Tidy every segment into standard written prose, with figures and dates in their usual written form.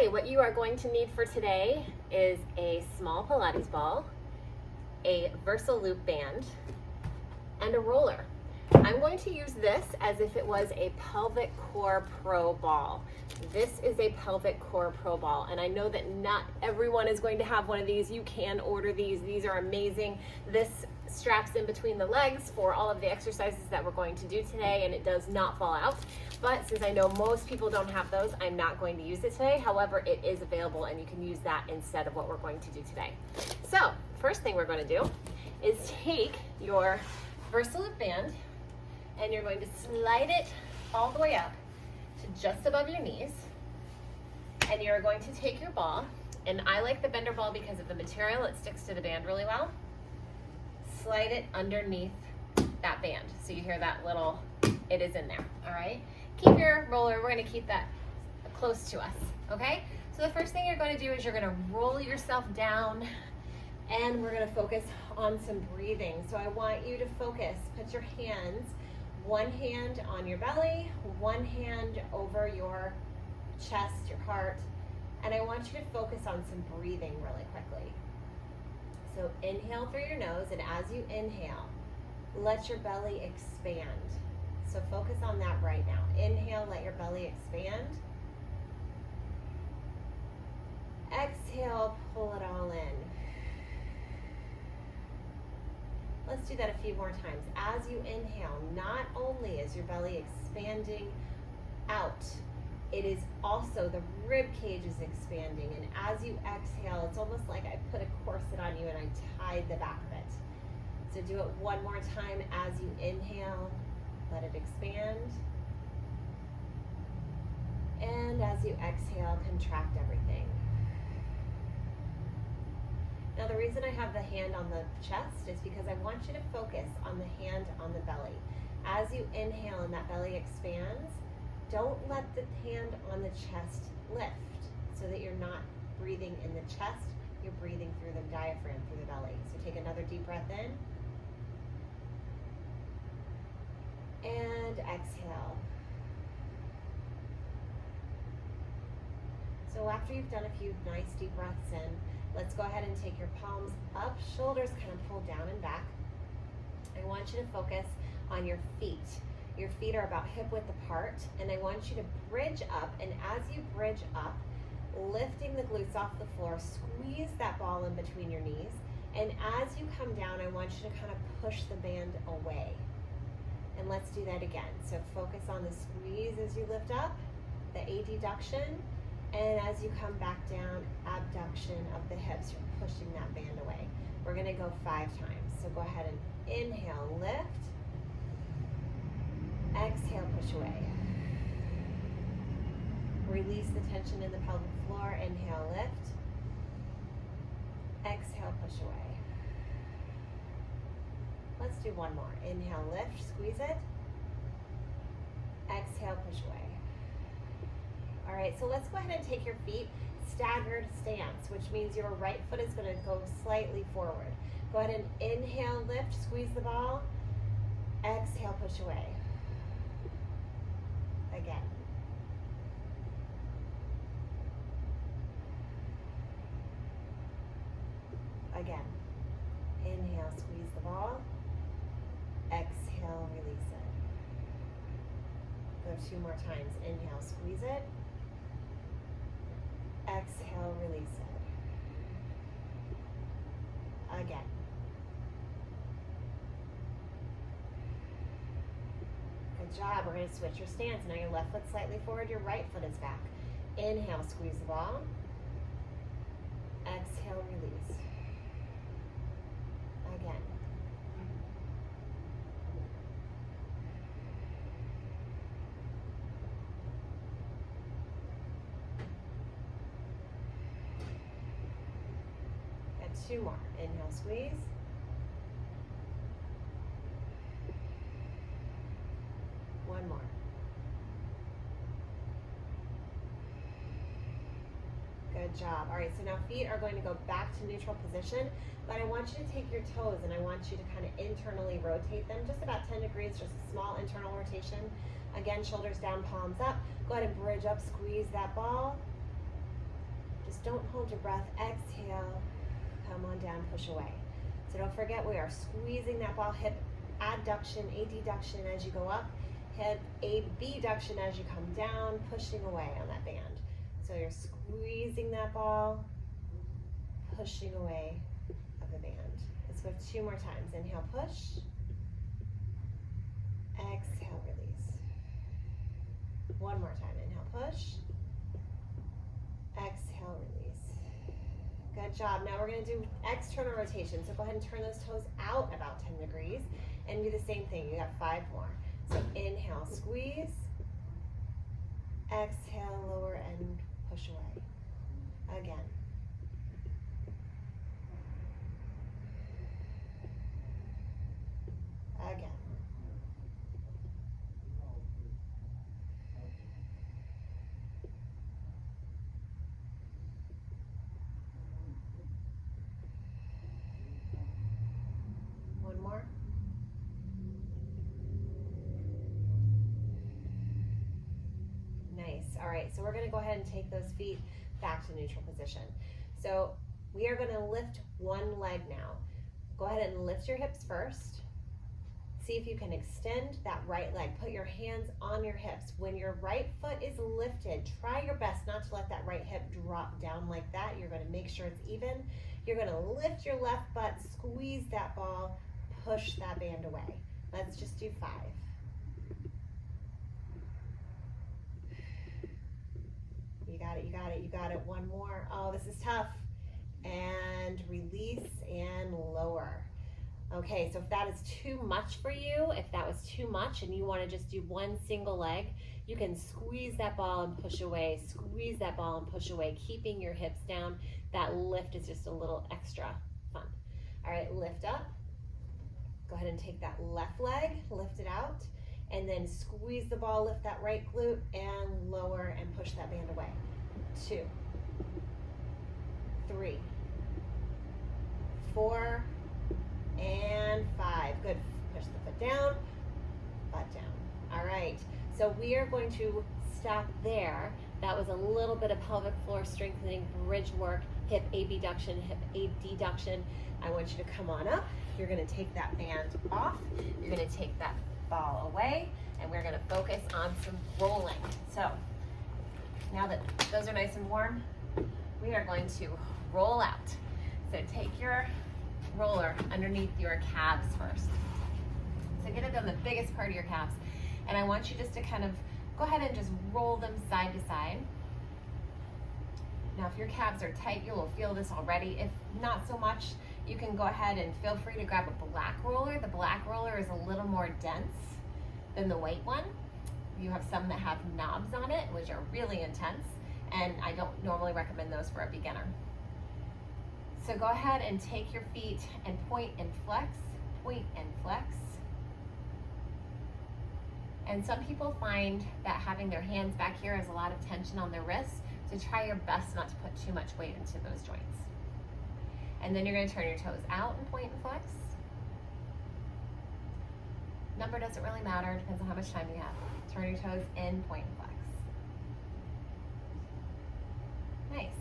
Okay, what you are going to need for today is a small Pilates ball, a Versaloop band, and a roller. I'm going to use this as if it was a pelvic core pro ball. This is a pelvic core pro ball, and I know that not everyone is going to have one of these. You can order these. These are amazing. This straps in between the legs for all of the exercises that we're going to do today, and it does not fall out. But since I know most people don't have those, I'm not going to use it today. However, it is available, and you can use that instead of what we're going to do today. So, first thing we're going to do is take your Versaloop band, and you're going to slide it all the way up to just above your knees. And you're going to take your ball, and I like the bender ball because of the material. It sticks to the band really well. Slide it underneath that band. So you hear that little, it is in there, all right? Keep your roller, we're gonna keep that close to us, okay? So the first thing you're gonna do is you're gonna roll yourself down, and we're gonna focus on some breathing. So I want you to focus, put your hands, one hand on your belly, one hand over your chest, your heart, and I want you to focus on some breathing really quickly. So inhale through your nose, and as you inhale, let your belly expand. So focus on that right now. Inhale, let your belly expand. Exhale, pull it all in. Let's do that a few more times. As you inhale, not only is your belly expanding out, it is also, the rib cage is expanding. And as you exhale, it's almost like I put a corset on you and I tied the back of it. So do it one more time. As you inhale, let it expand. And as you exhale, contract everything. Now the reason I have the hand on the chest is because I want you to focus on the hand on the belly. As you inhale and that belly expands, don't let the hand on the chest lift so that you're not breathing in the chest, you're breathing through the diaphragm, through the belly. So take another deep breath in. And exhale. So after you've done a few nice deep breaths in, let's go ahead and take your palms up, shoulders kind of pulled down and back. I want you to focus on your feet. Your feet are about hip width apart, and I want you to bridge up, and as you bridge up, lifting the glutes off the floor, squeeze that ball in between your knees, and as you come down, I want you to kind of push the band away. And let's do that again. So focus on the squeeze as you lift up, the adduction, and as you come back down, abduction of the hips, you're pushing that band away. We're gonna go 5 times. So go ahead and inhale, lift. Exhale, push away. Release the tension in the pelvic floor. Inhale, lift. Exhale, push away. Let's do one more. Inhale, lift, squeeze it. Exhale, push away. All right, so let's go ahead and take your feet staggered stance, which means your right foot is going to go slightly forward. Go ahead and inhale, lift, squeeze the ball. Exhale, push away. Again. Again. Inhale, squeeze the ball. Exhale, release it. Go 2 more times. Inhale, squeeze it. Exhale, release it. Again. Good job. We're going to switch your stance. Now your left foot slightly forward, your right foot is back. Inhale, squeeze the ball. Exhale, release. Again. Got 2 more. Inhale, squeeze. One more. Good job. All right, so now feet are going to go back to neutral position, but I want you to take your toes and I want you to kind of internally rotate them, just about 10 degrees, just a small internal rotation. Again, shoulders down, palms up. Go ahead and bridge up, squeeze that ball. Don't hold your breath. Exhale, come on down, push away. So don't forget, we are squeezing that ball, hip adduction, adduction as you go up, hip abduction as you come down, pushing away on that band. So you're squeezing that ball, pushing away of the band. Let's go 2 more times. Inhale, push. Exhale, release. 1 more time. Inhale, push. Exhale, release. Good job. Now we're going to do external rotation. So go ahead and turn those toes out about 10 degrees and do the same thing. You got 5 more. So inhale, squeeze. Exhale, lower and push away. Again. Again. One more. Nice. All right, so we're going to go ahead and take those feet back to neutral position. So we are going to lift one leg now. Go ahead and lift your hips first. See if you can extend that right leg. Put your hands on your hips. When your right foot is lifted, try your best not to let that right hip drop down like that. You're going to make sure it's even. You're going to lift your left butt, squeeze that ball, push that band away. Let's just do 5. You got it, you got it, you got it. 1 more. Oh, this is tough. And release and lower. Okay, so if that is too much for you, if that was too much and you want to just do one single leg, you can squeeze that ball and push away, squeeze that ball and push away, keeping your hips down. That lift is just a little extra fun. All right, lift up. Go ahead and take that left leg, lift it out, and then squeeze the ball, lift that right glute, and lower and push that band away. 2, 3, 4, and 5. Good. Push the foot down, butt down. All right. So we are going to stop there. That was a little bit of pelvic floor strengthening, bridge work, hip abduction, hip adduction. I want you to come on up. You're going to take that band off. You're going to take that ball away, and we're going to focus on some rolling. So now that those are nice and warm, we are going to roll out. So take your roller underneath your calves first. So get it on the biggest part of your calves. And I want you just to kind of go ahead and just roll them side to side. Now if your calves are tight, you will feel this already. If not so much, you can go ahead and feel free to grab a black roller. The black roller is a little more dense than the white one. You have some that have knobs on it, which are really intense, and I don't normally recommend those for a beginner. So go ahead and take your feet and point and flex, point and flex. And some people find that having their hands back here has a lot of tension on their wrists, so try your best not to put too much weight into those joints. And then you're going to turn your toes out and point and flex. Number doesn't really matter, it depends on how much time you have. Turn your toes in, point and flex. Nice.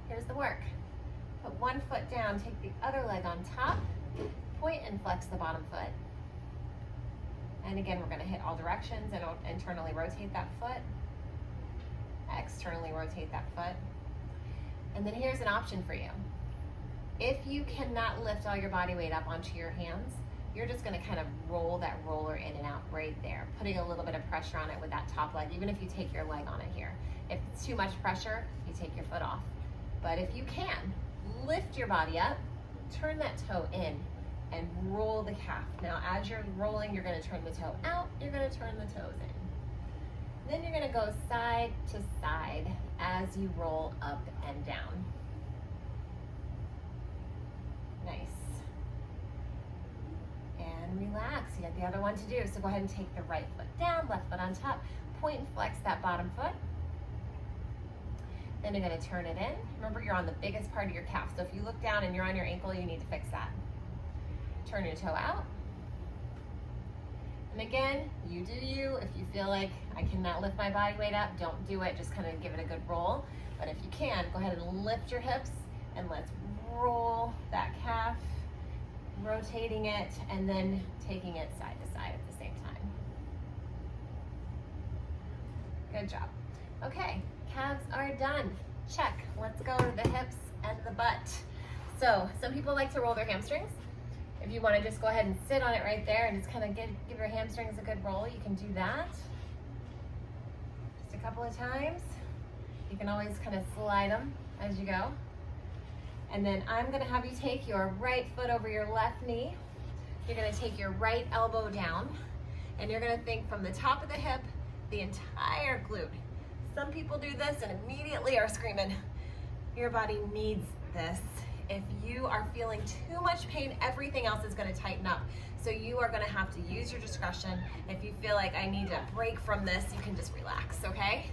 Here's the work. Put one foot down, take the other leg on top, point and flex the bottom foot. And again, we're going to hit all directions and internally rotate that foot. Externally rotate that foot. And then here's an option for you. If you cannot lift all your body weight up onto your hands, you're just going to kind of roll that roller in and out right there, putting a little bit of pressure on it with that top leg, even if you take your leg on it here. If it's too much pressure, you take your foot off. But if you can, lift your body up, turn that toe in, and roll the calf. Now, as you're rolling, you're going to turn the toe out, you're going to turn the toes in. Then you're going to go side to side as you roll up and down. Nice. And relax. You got the other one to do. So go ahead and take the right foot down, left foot on top, point and flex that bottom foot. Then you're going to turn it in. Remember, you're on the biggest part of your calf. So if you look down and you're on your ankle, you need to fix that. Turn your toe out. And And again, you do you. If you feel like I cannot lift my body weight up, don't do it. Just kind of give it a good roll. But if you can, go ahead and lift your hips and let's roll that calf, rotating it, and then taking it side to side at the same time. Good job. Okay, calves are done. Check. Let's go to the hips and the butt. So some people like to roll their hamstrings. If you want to just go ahead and sit on it right there and just kind of give your hamstrings a good roll, you can do that. Just a couple of times. You can always kind of slide them as you go. And then I'm going to have you take your right foot over your left knee. You're going to take your right elbow down, and you're going to think from the top of the hip, the entire glute. Some people do this and immediately are screaming. Your body needs this. If you are feeling too much pain, everything else is going to tighten up. So you are going to have to use your discretion. If you feel like I need a break from this, you can just relax, okay?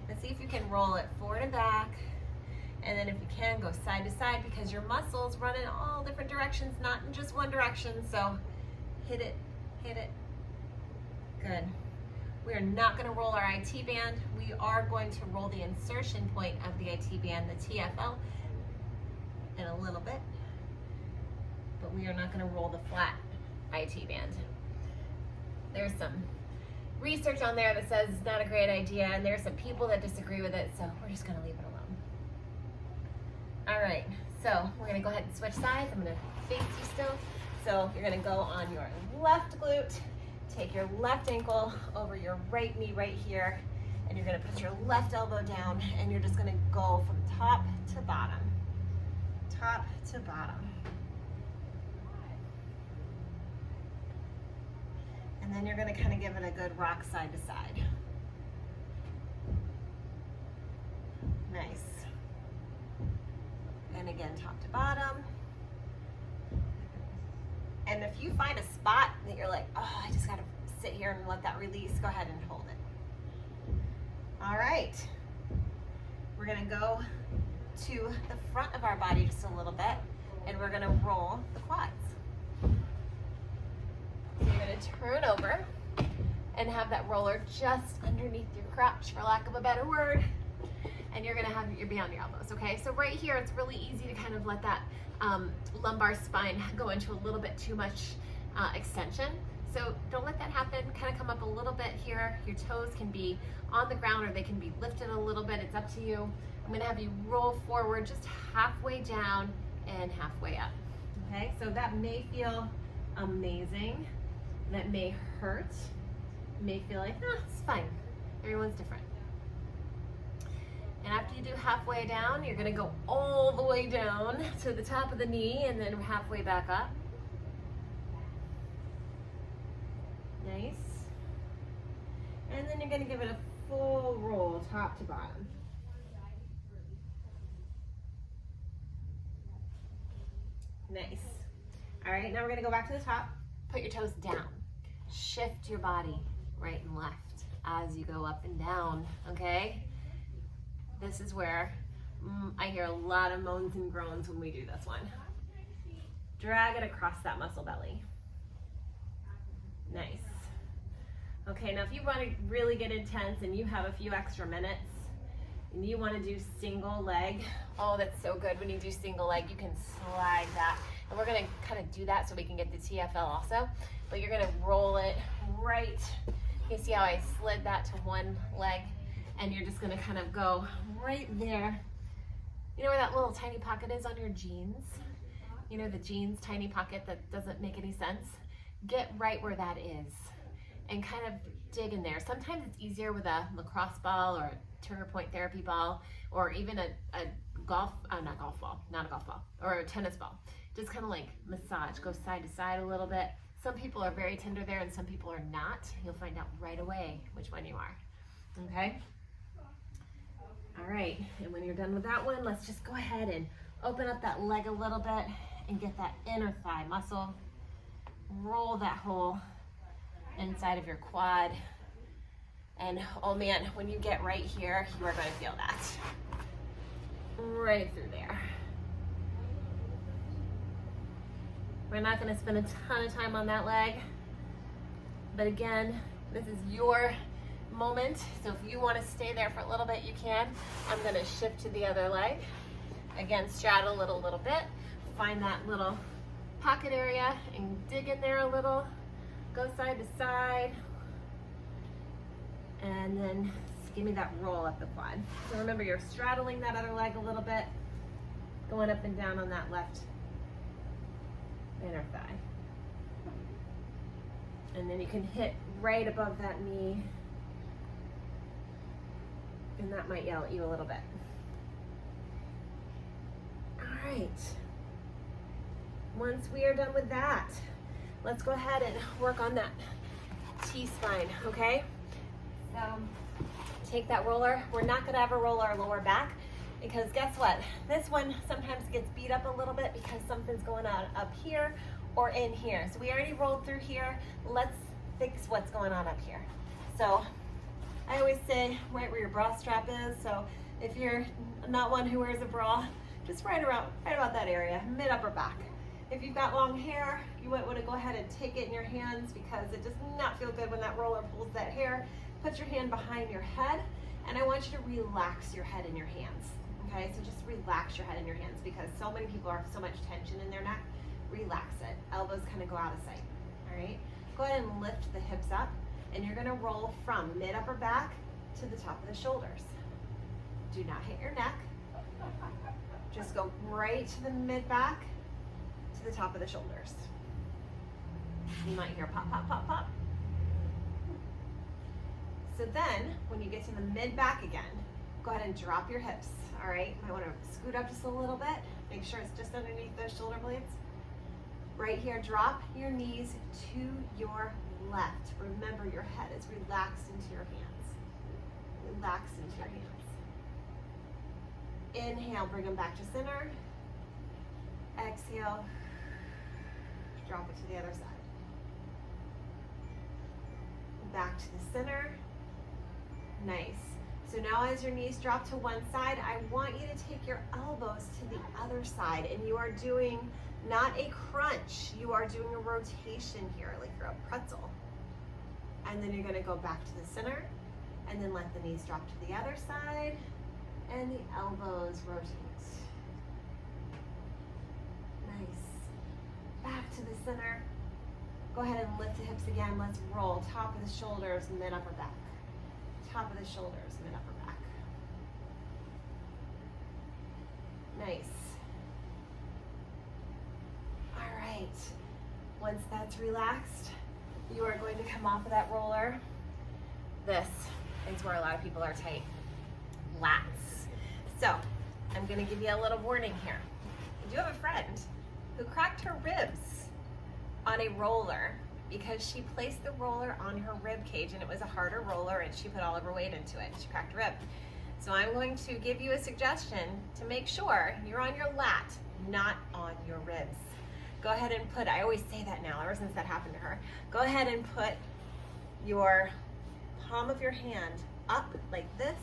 Let's see if you can roll it forward and back. And then if you can, go side to side, because your muscles run in all different directions, not in just one direction. So hit it, hit it. Good. We are not going to roll our IT band. We are going to roll the insertion point of the IT band, the TFL, in a little bit. But we are not going to roll the flat IT band. There's some research on there that says it's not a great idea, and there's some people that disagree with it, so we're just going to leave it alone. All right, so we're going to go ahead and switch sides. I'm going to face you still. So you're going to go on your left glute. Take your left ankle over your right knee right here, and you're going to put your left elbow down, and you're just going to go from top to bottom. Top to bottom. And then you're going to kind of give it a good rock side to side. Nice. And again, top to bottom. And if you find a spot that you're like, oh, I just got to sit here and let that release, go ahead and hold it. All right. We're going to go to the front of our body just a little bit, and we're going to roll the quads. So you're going to turn over and have that roller just underneath your crotch, for lack of a better word. And you're going to have your beyond your elbows, okay? So right here, it's really easy to kind of let that lumbar spine go into a little bit too much extension. So don't let that happen. Kind of come up a little bit here. Your toes can be on the ground or they can be lifted a little bit. It's up to you. I'm going to have you roll forward just halfway down and halfway up. Okay, so that may feel amazing. That may hurt. You may feel like, oh, it's fine. Everyone's different. And after you do halfway down, you're going to go all the way down to the top of the knee and then halfway back up. Nice. And then you're going to give it a full roll, top to bottom. Nice. All right, now we're going to go back to the top. Put your toes down. Shift your body right and left as you go up and down, okay? This is where I hear a lot of moans and groans when we do this one. Drag it across that muscle belly. Nice. Okay, now if you want to really get intense and you have a few extra minutes and you want to do single leg, oh, that's so good when you do single leg. You can slide that. And we're going to kind of do that so we can get the TFL also. But you're going to roll it right. You see how I slid that to one leg? And you're just going to kind of go right there. You know where that little tiny pocket is on your jeans? You know, the jeans tiny pocket that doesn't make any sense? Get right where that is and kind of dig in there. Sometimes it's easier with a lacrosse ball or a Turner Point therapy ball or even a golf, not a golf ball, or a tennis ball. Just kind of like massage, go side to side a little bit. Some people are very tender there and some people are not. You'll find out right away which one you are, okay? All right, and when you're done with that one, let's just go ahead and open up that leg a little bit and get that inner thigh muscle. Roll that whole inside of your quad. And oh man, when you get right here, you are going to feel that. Right through there. We're not going to spend a ton of time on that leg. But again, this is your moment. So if you want to stay there for a little bit, you can. I'm going to shift to the other leg. Again, straddle it a little bit. Find that little pocket area and dig in there a little. Go side to side. And then give me that roll up the quad. So remember, you're straddling that other leg a little bit, going up and down on that left inner thigh. And then you can hit right above that knee, and that might yell at you a little bit. All right. Once we are done with that, let's go ahead and work on that T-spine, okay? So take that roller. We're not gonna ever roll our lower back because guess what? This one sometimes gets beat up a little bit because something's going on up here or in here. So we already rolled through here. Let's fix what's going on up here. So I always say right where your bra strap is. So if you're not one who wears a bra, just right about that area, mid upper back. If you've got long hair, you might want to go ahead and take it in your hands because it does not feel good when that roller pulls that hair. Put your hand behind your head, and I want you to relax your head in your hands. Okay, so just relax your head in your hands because so many people have so much tension in their neck. Relax it. Elbows kind of go out of sight. All right, go ahead and lift the hips up, and you're going to roll from mid upper back to the top of the shoulders. Do not hit your neck. Just go right to the mid back to the top of the shoulders. You might hear pop, pop, pop, pop. So then, when you get to the mid back again, go ahead and drop your hips, all right? You might want to scoot up just a little bit. Make sure it's just underneath those shoulder blades. Right here, drop your knees to your left. Remember, your head is relaxed into your hands. Relax into your hands. Inhale, bring them back to center. Exhale, drop it to the other side. Back to the center. Nice. So now as your knees drop to one side, I want you to take your elbows to the other side, and you are doing not a crunch, you are doing a rotation here, like you're a pretzel. And then you're gonna go back to the center, and then let the knees drop to the other side, and the elbows rotate. Nice. Back to the center. Go ahead and lift the hips again. Let's roll. Top of the shoulders, mid upper back. Top of the shoulders, mid upper back. Nice. All right. Once that's relaxed, you are going to come off of that roller. This is where a lot of people are tight. Lats. So I'm going to give you a little warning here. I do have a friend who cracked her ribs on a roller because she placed the roller on her rib cage, and it was a harder roller, and she put all of her weight into it. She cracked a rib. So I'm going to give you a suggestion to make sure you're on your lat, not on your ribs. Go ahead and put, I always say that now, ever since that happened to her. Go ahead and put your palm of your hand up like this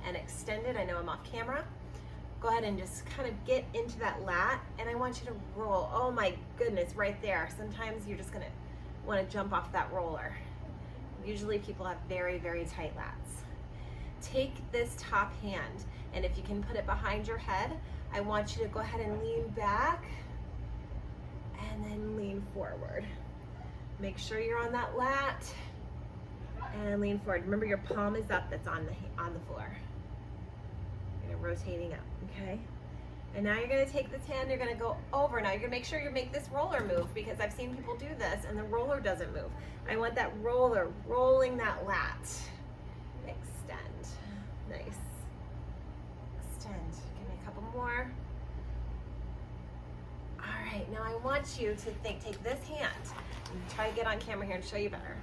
and extend it. I know I'm off camera. Go ahead and just kind of get into that lat, and I want you to roll. Oh my goodness, right there. Sometimes you're just gonna want to jump off that roller. Usually people have very, very tight lats. Take this top hand, and if you can put it behind your head, I want you to go ahead and lean back and then lean forward. Make sure you're on that lat and lean forward. Remember, your palm is up, that's on the floor. You're rotating up, okay? And now you're gonna take this hand, you're gonna go over. Now you're gonna make sure you make this roller move, because I've seen people do this and the roller doesn't move. I want that roller rolling that lat. Extend, nice. Extend, give me a couple more. All right, now I want you to take this hand, and try to get on camera here and show you better.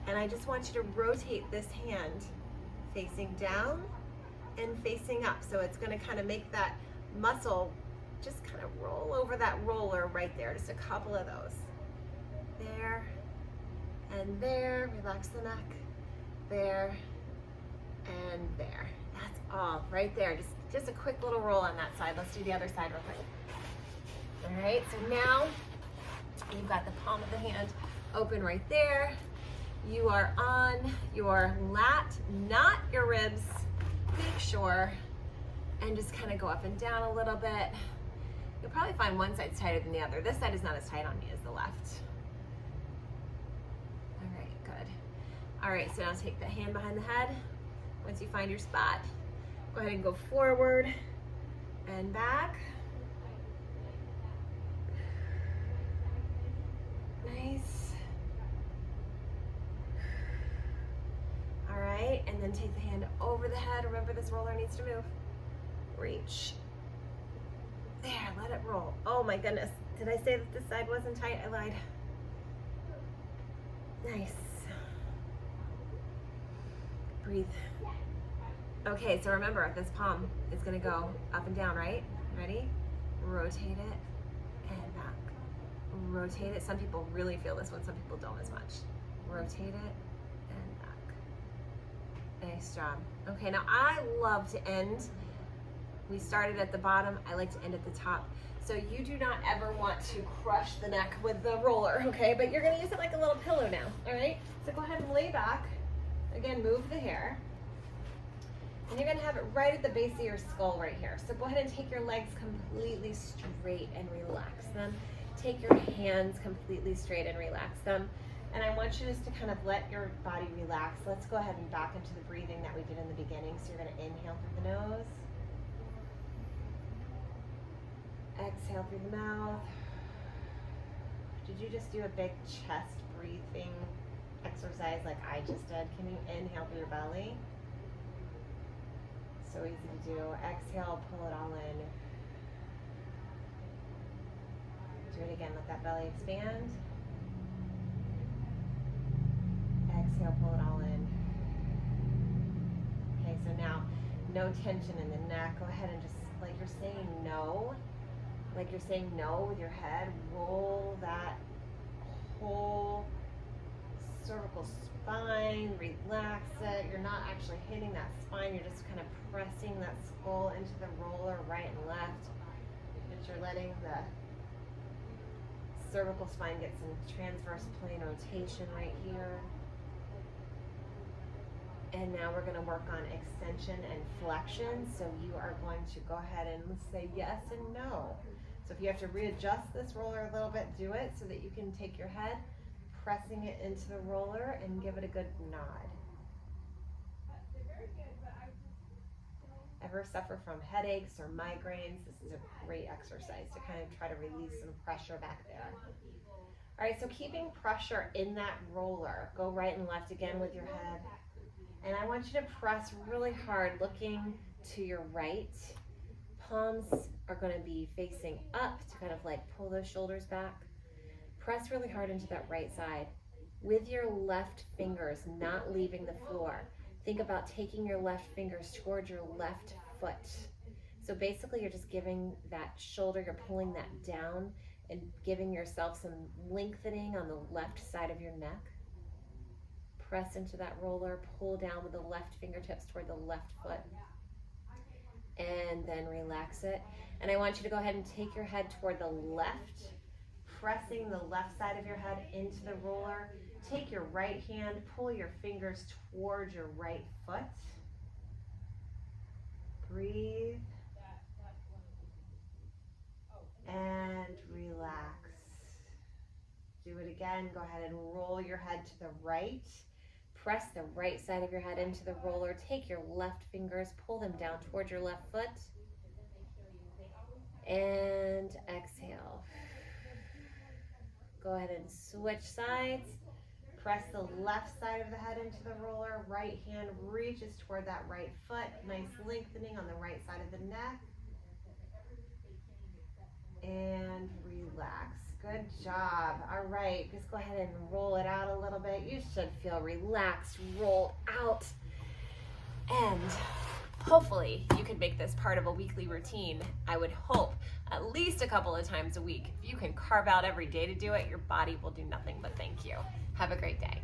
And I just want you to rotate this hand facing down and facing up. So it's gonna kind of make that muscle just kind of roll over that roller right there. Just a couple of those. There and there. Relax the neck. There and there. That's all right there. Just a quick little roll on that side. Let's do the other side real quick. All right, so now you've got the palm of the hand open right there. you are on your lat, not your ribs. Make sure, and just kind of go up and down a little bit. You'll probably find one side's tighter than the other. This side is not as tight on me as the left. All right, good. All right, so now take the hand behind the head. Once you find your spot, go ahead and go forward and back. Nice. All right, and then take the hand over the head. Remember, this roller needs to move. Reach. There, let it roll. Oh my goodness. Did I say that this side wasn't tight? I lied. Nice. Breathe. Okay, so remember, this palm is gonna go up and down, right? Ready? Rotate it and back. Rotate it. Some people really feel this one, some people don't as much. Rotate it and back. Nice job. Okay, now I love to end. We started at the bottom. I like to end at the top. So you do not ever want to crush the neck with the roller, okay? But you're gonna use it like a little pillow now, all right? So go ahead and lay back. Again, move the hair. And you're gonna have it right at the base of your skull right here. So go ahead and take your legs completely straight and relax them. Take your hands completely straight and relax them. And I want you just to kind of let your body relax. Let's go ahead and back into the breathing that we did in the beginning. So you're gonna inhale through the nose. Exhale through the mouth. Did you just do a big chest breathing exercise like I just did? Can you inhale through your belly? So easy to do. Exhale, pull it all in. Do it again, let that belly expand. Exhale, pull it all in. Okay, so now, no tension in the neck. Go ahead and just, like you're saying no. Like you're saying no with your head. Roll that whole cervical spine, relax it. You're not actually hitting that spine, you're just kind of pressing that skull into the roller right and left. But you're letting the cervical spine get some transverse plane rotation right here. And now we're going to work on extension and flexion. So you are going to go ahead and say yes and no. So if you have to readjust this roller a little bit, do it so that you can take your head, pressing it into the roller, and give it a good nod. Ever suffer from headaches or migraines? This is a great exercise to kind of try to release some pressure back there. All right, so keeping pressure in that roller, go right and left again with your head. And I want you to press really hard, looking to your right. Palms are going to be facing up to kind of like pull those shoulders back. Press really hard into that right side with your left fingers not leaving the floor. Think about taking your left fingers towards your left foot. So basically you're just giving that shoulder, you're pulling that down and giving yourself some lengthening on the left side of your neck. Press into that roller, pull down with the left fingertips toward the left foot. And then relax it. And I want you to go ahead and take your head toward the left, pressing the left side of your head into the roller. Take your right hand, pull your fingers toward your right foot. Breathe. And relax. Do it again. Go ahead and roll your head to the right. Press the right side of your head into the roller. Take your left fingers, pull them down toward your left foot. And exhale. Go ahead and switch sides. Press the left side of the head into the roller. Right hand reaches toward that right foot. Nice lengthening on the right side of the neck. And relax. Good job. All right, just go ahead and roll it out a little bit. You should feel relaxed, rolled out. And hopefully you could make this part of a weekly routine. I would hope at least a couple of times a week. If you can carve out every day to do it, your body will do nothing but thank you. Have a great day.